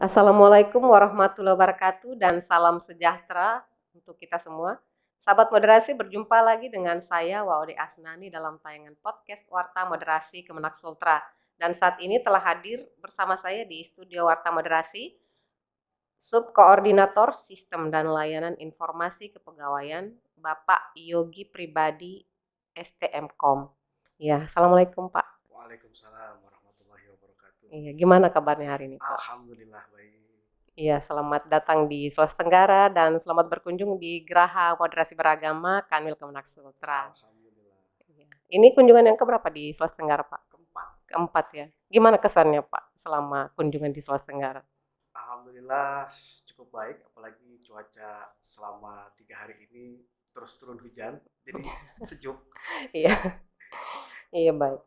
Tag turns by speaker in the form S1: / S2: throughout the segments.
S1: Assalamualaikum warahmatullahi wabarakatuh dan salam sejahtera untuk kita semua. Sahabat moderasi, berjumpa lagi dengan saya Waode Asnani dalam tayangan podcast Warta Moderasi Kemenak Sultra. Dan saat ini telah hadir bersama saya di studio Warta Moderasi Subkoordinator Sistem dan Layanan Informasi Kepegawaian Bapak Yogi Pribadi STMkom. Ya, Assalamualaikum Pak.
S2: Waalaikumsalam warahmatullahi wabarakatuh.
S1: Iya, gimana kabarnya hari ini Pak?
S2: Alhamdulillah baik.
S1: Iya, selamat datang di Sulawesi Tenggara dan selamat berkunjung di Geraha Moderasi Beragama Kanwil Kemenak Sultra.
S2: Alhamdulillah.
S1: Iya. Ini kunjungan yang keberapa di Sulawesi Tenggara, Pak?
S2: Keempat.
S1: Keempat ya. Gimana kesannya, Pak, selama kunjungan di Sulawesi Tenggara?
S2: Alhamdulillah cukup baik, apalagi cuaca selama 3 hari ini terus turun hujan, jadi sejuk.
S1: Iya, iya baik.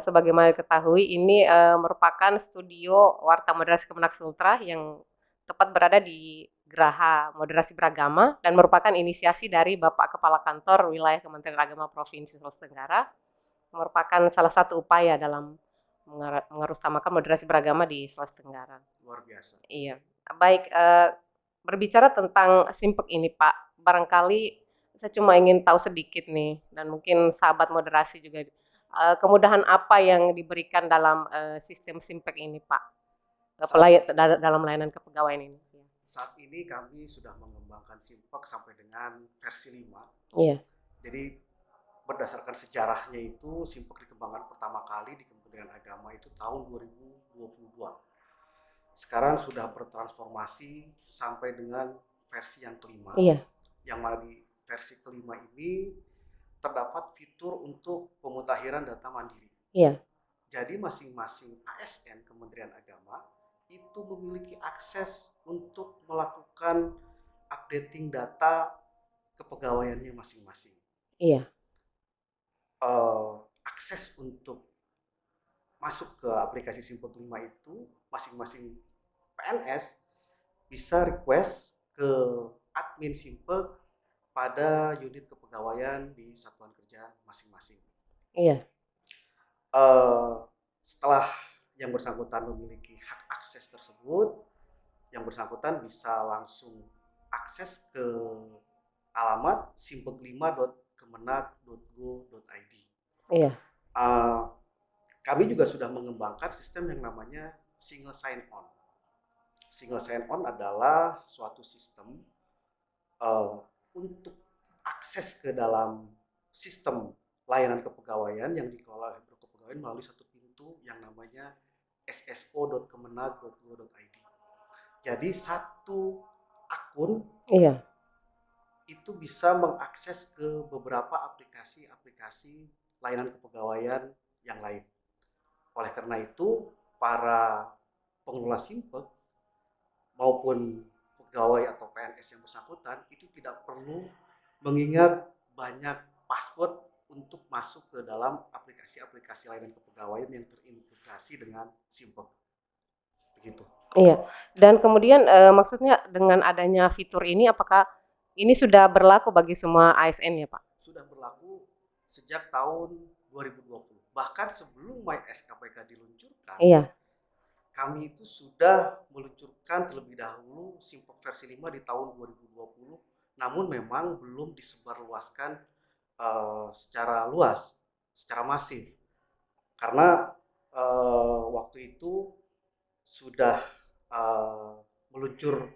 S1: Sebagaimana diketahui ini merupakan studio Warta Moderasi Kemenak Sultra yang tepat berada di Geraha Moderasi Beragama dan merupakan inisiasi dari Bapak Kepala Kantor Wilayah Kementerian Agama Provinsi Sulawesi Tenggara, merupakan salah satu upaya dalam mengerusamakan moderasi beragama di Sulawesi Tenggara.
S2: Luar biasa.
S1: Iya, baik. Berbicara tentang Simpek ini, Pak, barangkali saya cuma ingin tahu sedikit nih, dan mungkin sahabat moderasi juga, kemudahan apa yang diberikan dalam sistem Simpek ini, Pak, dalam layanan kepegawaian ini?
S2: Saat ini kami sudah mengembangkan Simpek sampai dengan versi 5.
S1: Iya.
S2: Jadi berdasarkan sejarahnya itu Simpek dikembangkan pertama kali di Kementerian Agama itu tahun 2022. Sekarang sudah bertransformasi sampai dengan versi yang kelima.
S1: Iya.
S2: Yang mana di versi kelima ini terdapat fitur untuk pemutakhiran data mandiri.
S1: Iya.
S2: Jadi masing-masing ASN Kementerian Agama itu memiliki akses untuk melakukan updating data kepegawaiannya masing-masing.
S1: Iya.
S2: Akses untuk masuk ke aplikasi Simpek 5 itu masing-masing PNS bisa request ke admin Simpek pada unit kepegawaian di satuan kerja masing-masing.
S1: Iya.
S2: Setelah yang bersangkutan memiliki hak akses tersebut, yang bersangkutan bisa langsung akses ke alamat simpek5.kemenag.go.id.
S1: Iya.
S2: Kami juga sudah mengembangkan sistem yang namanya single sign on. Single sign on adalah suatu sistem untuk akses ke dalam sistem layanan kepegawaian yang dikelola oleh Biro Kepegawaian melalui satu pintu yang namanya sso.kemenag.go.id. Jadi satu akun itu bisa mengakses ke beberapa aplikasi-aplikasi layanan kepegawaian yang lain. Oleh karena itu, para pengelola Simpek maupun pegawai atau PNS yang bersangkutan itu tidak perlu mengingat banyak password untuk masuk ke dalam aplikasi-aplikasi layanan kepegawaian yang terintegrasi dengan Simpek. Begitu.
S1: Iya. Dan kemudian maksudnya dengan adanya fitur ini, apakah ini sudah berlaku bagi semua ASN ya, Pak?
S2: Sudah berlaku sejak tahun 2020. Bahkan sebelum MySKPK diluncurkan,
S1: Iya.
S2: kami itu sudah meluncurkan terlebih dahulu Simpek versi 5 di tahun 2020, namun memang belum disebarluaskan secara luas, secara masif. Karena waktu itu sudah meluncur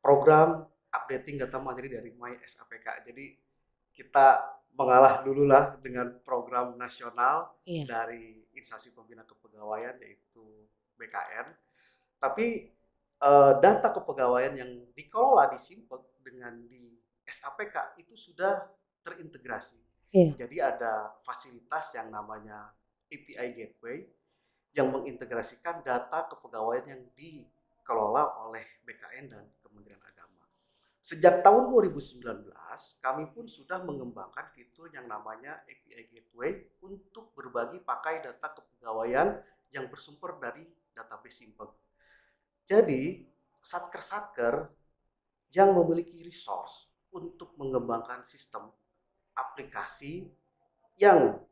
S2: program updating data mandiri dari MySAPK. Jadi kita mengalah dulu lah dengan program nasional dari instansi pembina kepegawaian yaitu BKN. Tapi data kepegawaian yang dikelola di Simpek dengan di SAPK itu sudah terintegrasi. Jadi ada fasilitas yang namanya API Gateway yang mengintegrasikan data kepegawaian yang dikelola oleh BKN dan Kementerian Agama. Sejak tahun 2019, kami pun sudah mengembangkan fitur yang namanya API Gateway untuk berbagi pakai data kepegawaian yang bersumber dari database Simpek. Jadi, satker-satker yang memiliki resource untuk mengembangkan sistem aplikasi yang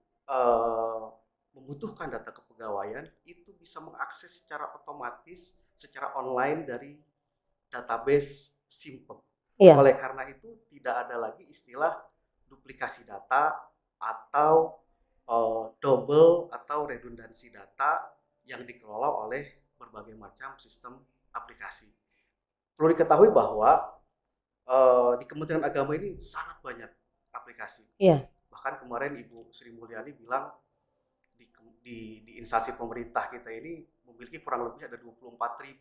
S2: membutuhkan data kepegawaian itu bisa mengakses secara otomatis, secara online dari database Simpek.
S1: Iya.
S2: Oleh karena itu tidak ada lagi istilah duplikasi data atau double atau redundansi data yang dikelola oleh berbagai macam sistem aplikasi. Perlu diketahui bahwa di Kementerian Agama ini sangat banyak aplikasi.
S1: Iya.
S2: Bahkan kemarin Ibu Sri Mulyani bilang di instansi pemerintah kita ini memiliki kurang lebih ada 24.000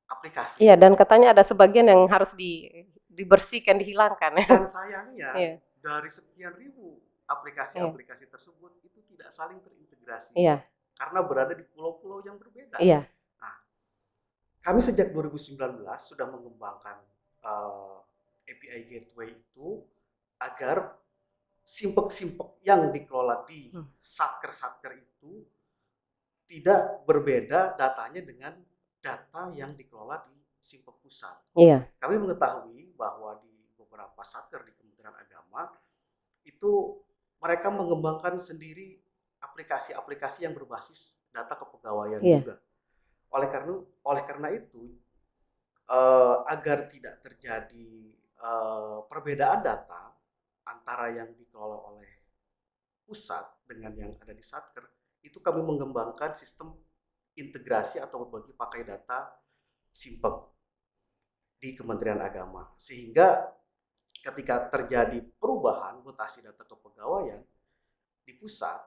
S2: aplikasi.
S1: Iya, dan katanya ada sebagian yang harus dibersihkan, dihilangkan.
S2: Dan sayangnya
S1: Iya.
S2: dari sekian ribu aplikasi-aplikasi tersebut itu tidak saling terintegrasi.
S1: Iya.
S2: Karena berada di pulau-pulau yang berbeda.
S1: Iya.
S2: Nah, kami sejak 2019 sudah mengembangkan API Gateway itu agar Simpek-simpek yang dikelola di satker-satker itu tidak berbeda datanya dengan data yang dikelola di Simpek pusat.
S1: Iya.
S2: Kami mengetahui bahwa di beberapa satker di Kementerian Agama itu mereka mengembangkan sendiri aplikasi-aplikasi yang berbasis data kepegawaian juga. Oleh karena itu agar tidak terjadi perbedaan data antara yang dikelola oleh pusat dengan yang ada di satker, itu kami mengembangkan sistem integrasi atau berbagi pakai data Simpek di Kementerian Agama. Sehingga ketika terjadi perubahan mutasi data kepegawaian di pusat,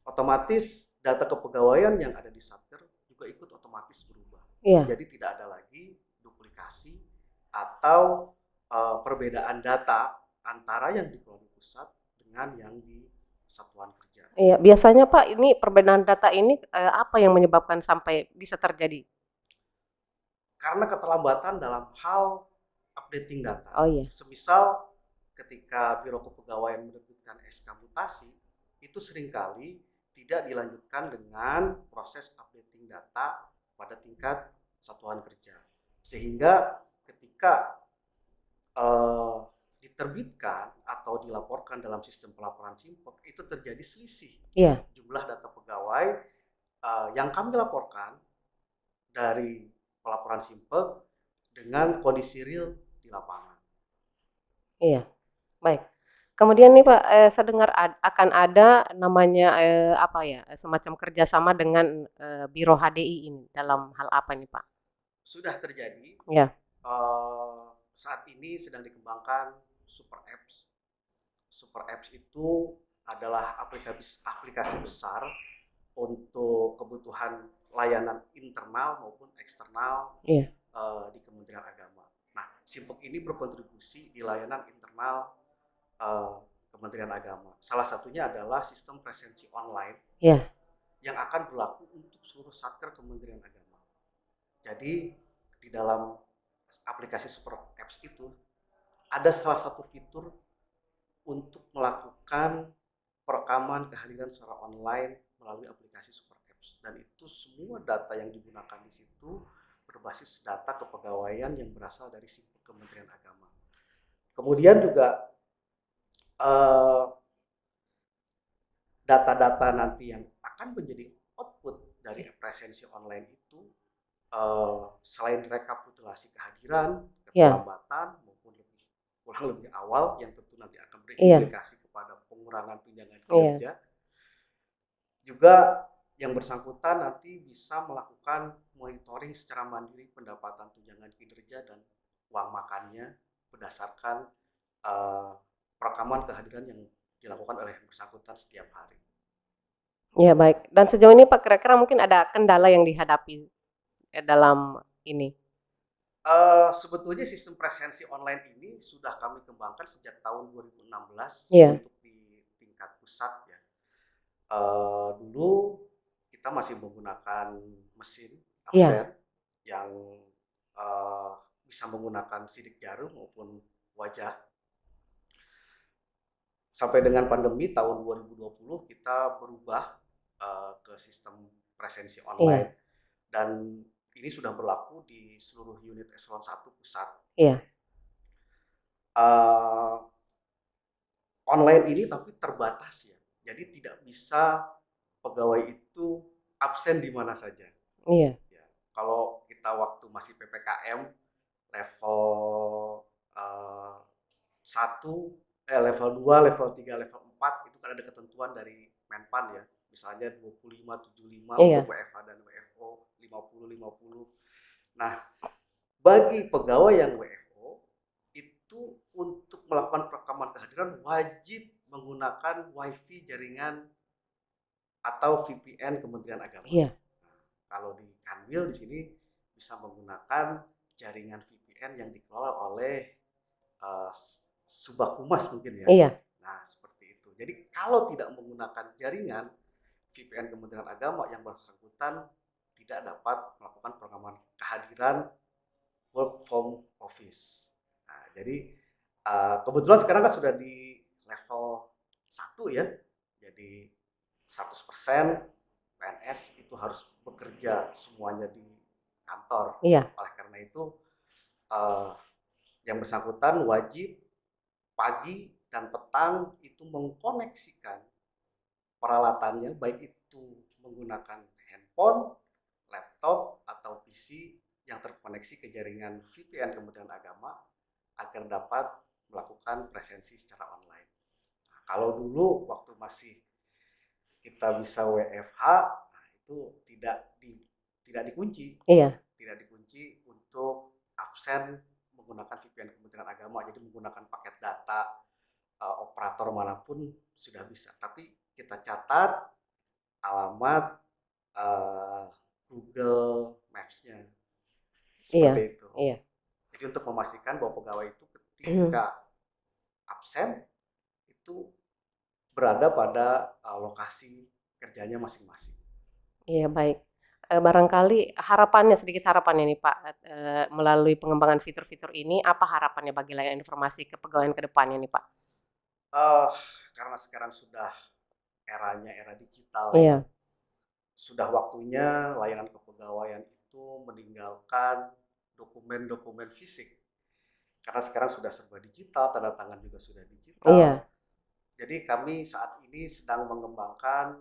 S2: otomatis data kepegawaian yang ada di satker juga ikut otomatis berubah.
S1: Iya.
S2: Jadi tidak ada lagi duplikasi atau perbedaan data antara yang dikelola di pusat dengan yang di satuan kerja.
S1: Iya, biasanya Pak, ini perbedaan data ini apa yang menyebabkan sampai bisa terjadi?
S2: Karena keterlambatan dalam hal updating data.
S1: Oh iya.
S2: Semisal ketika Biro Kepegawaian menerbitkan SK mutasi, itu seringkali tidak dilanjutkan dengan proses updating data pada tingkat satuan kerja. Sehingga ketika diterbitkan atau dilaporkan dalam sistem pelaporan Simpek itu terjadi selisih jumlah data pegawai yang kami laporkan dari pelaporan Simpek dengan kondisi real di lapangan.
S1: Iya, baik. Kemudian nih Pak, saya dengar akan ada namanya semacam kerjasama dengan Biro HDI ini dalam hal apa nih Pak?
S2: Sudah terjadi.
S1: Ya.
S2: Saat ini sedang dikembangkan Super Apps. Super Apps itu adalah aplikasi besar untuk kebutuhan layanan internal maupun eksternal di Kementerian Agama. Nah, Simpek ini berkontribusi di layanan internal Kementerian Agama. Salah satunya adalah sistem presensi online yang akan berlaku untuk seluruh satker Kementerian Agama. Jadi di dalam aplikasi Super Apps itu ada salah satu fitur untuk melakukan perekaman kehadiran secara online melalui aplikasi Super Apps, dan itu semua data yang digunakan di situ berbasis data kepegawaian yang berasal dari Simpek Kementerian Agama. Kemudian juga data-data nanti yang akan menjadi output dari presensi online itu selain rekapitulasi kehadiran, keterlambatan maupun pulang lebih awal yang tentu nanti akan berimplikasi kepada pengurangan tunjangan kinerja, juga yang bersangkutan nanti bisa melakukan monitoring secara mandiri pendapatan tunjangan kinerja dan uang makannya berdasarkan perekaman kehadiran yang dilakukan oleh yang bersangkutan setiap hari.
S1: Ya baik. Dan sejauh ini Pak, kira-kira mungkin ada kendala yang dihadapi dalam ini?
S2: Sebetulnya sistem presensi online ini sudah kami kembangkan sejak tahun 2016 untuk di tingkat pusat ya. Dulu kita masih menggunakan mesin absen yang bisa menggunakan sidik jarum maupun wajah. Sampai dengan pandemi tahun 2020 kita berubah ke sistem presensi online dan ini sudah berlaku di seluruh unit eselon 1 pusat. Online ini tapi terbatas ya, jadi tidak bisa pegawai itu absen di mana saja.
S1: Iya.
S2: Ya, kalau kita waktu masih PPKM level 1, level 2, level 3, level 4 itu kan ada ketentuan dari Menpan ya. Misalnya 25, 75 untuk
S1: Iya.
S2: WFH dan WFO, 50, 50. Nah, bagi pegawai yang WFO itu untuk melakukan perekaman kehadiran wajib menggunakan WiFi jaringan atau VPN Kementerian Agama.
S1: Iya.
S2: Nah, kalau di Kanwil di sini bisa menggunakan jaringan VPN yang dikelola oleh uh, Subak-Humas mungkin ya.
S1: Iya.
S2: Nah, seperti itu. Jadi kalau tidak menggunakan jaringan VPN Kementerian Agama, yang bersangkutan tidak dapat melakukan perekaman kehadiran work from office. Nah, jadi kebetulan sekarang kan sudah di level 1 ya. Jadi 100% PNS itu harus bekerja semuanya di kantor.
S1: Iya.
S2: Oleh karena itu yang bersangkutan wajib pagi dan petang itu mengkoneksikan peralatannya, baik itu menggunakan handphone, laptop, atau PC yang terkoneksi ke jaringan VPN Kementerian Agama agar dapat melakukan presensi secara online. Nah, kalau dulu waktu masih kita bisa WFH, nah itu tidak dikunci.
S1: Iya.
S2: Tidak dikunci untuk absen menggunakan VPN Kementerian Agama. Jadi menggunakan paket data operator manapun sudah bisa. Tapi kita catat alamat Google Maps-nya.
S1: Iya.
S2: Seperti itu.
S1: Iya.
S2: Jadi untuk memastikan bahwa pegawai itu ketika absen itu berada pada lokasi kerjanya masing-masing.
S1: Iya, baik. Barangkali sedikit harapannya nih Pak, melalui pengembangan fitur-fitur ini, apa harapannya bagi layanan informasi kepegawaian ke depannya nih Pak?
S2: Karena sekarang sudah eranya era digital ya,
S1: Iya.
S2: sudah waktunya layanan kepegawaian itu meninggalkan dokumen-dokumen fisik. Karena sekarang sudah serba digital, tanda tangan juga sudah digital.
S1: Iya.
S2: Jadi kami saat ini sedang mengembangkan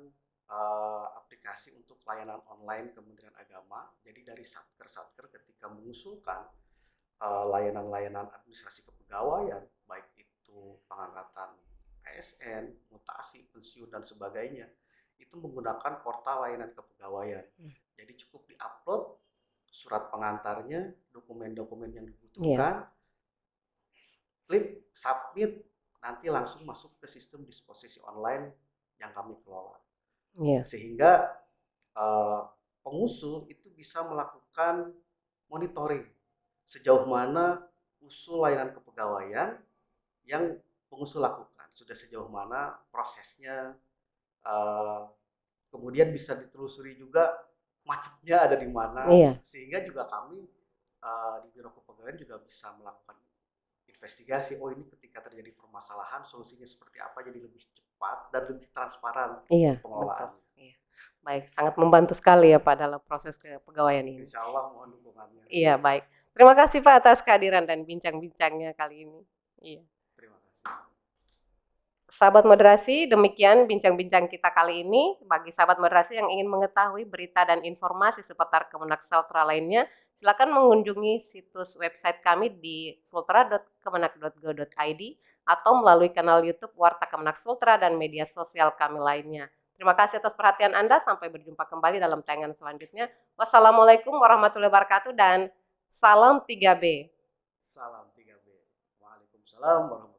S2: aplikasi untuk layanan online Kementerian Agama. Jadi dari satker-satker ketika mengusulkan layanan-layanan administrasi kepegawaian, baik itu pengangkatan ASN, mutasi, pensiun, dan sebagainya, itu menggunakan portal layanan kepegawaian. Jadi cukup diupload surat pengantarnya, dokumen-dokumen yang dibutuhkan, klik submit, nanti langsung masuk ke sistem disposisi online yang kami kelola. Sehingga pengusul itu bisa melakukan monitoring sejauh mana usul layanan kepegawaian yang pengusul lakukan, sudah sejauh mana prosesnya, kemudian bisa ditelusuri juga macetnya ada di mana, sehingga juga kami di Biro Kepegawaian juga bisa melakukan investigasi. Oh, ini ketika terjadi permasalahan solusinya seperti apa, jadi lebih cepat dan lebih transparan pengelolaannya.
S1: Iya. Baik, sangat membantu sekali ya Pak dalam proses kepegawaian ini.
S2: Insya Allah mohon dukungannya.
S1: Iya, baik. Terima kasih Pak atas kehadiran dan bincang-bincangnya kali ini. Iya.
S2: Terima kasih.
S1: Sahabat moderasi, demikian bincang-bincang kita kali ini. Bagi sahabat moderasi yang ingin mengetahui berita dan informasi seputar Kemenak Sultra lainnya, silakan mengunjungi situs website kami di sultra.kemenak.go.id atau melalui kanal YouTube Warta Kemenak Sultra dan media sosial kami lainnya. Terima kasih atas perhatian Anda. Sampai berjumpa kembali dalam tayangan selanjutnya. Wassalamualaikum warahmatullahi wabarakatuh dan salam 3B.
S2: Salam 3B. Waalaikumsalam warahmatullahi wabarakatuh.